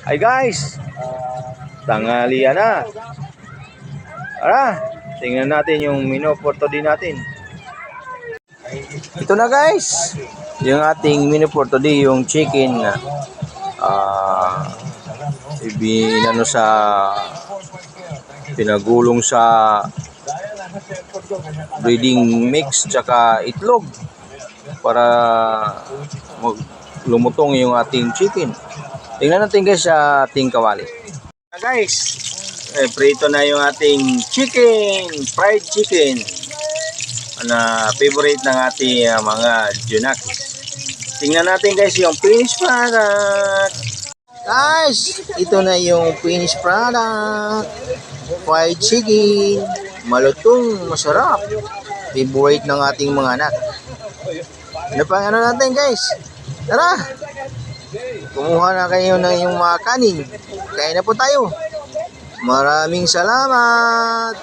Hi guys, tanghalian na. Tara, tingnan natin yung menu for today natin. Ito na guys, yung ating menu for today, yung chicken ibinano sa pinagulong sa breeding mix tsaka itlog para lumutong yung ating chicken. Tingnan natin guys sa ating kawali. Guys, prito na yung ating chicken, fried chicken na favorite ng ating mga junakis. Tingnan natin guys yung finished product. Guys, ito na yung finished product. Fried chicken, malutong, masarap. Favorite ng ating mga anak. Ano pang ano natin guys? Tara! Kumuha na kayo ng yung mga kanin. Kain na po tayo. Maraming salamat!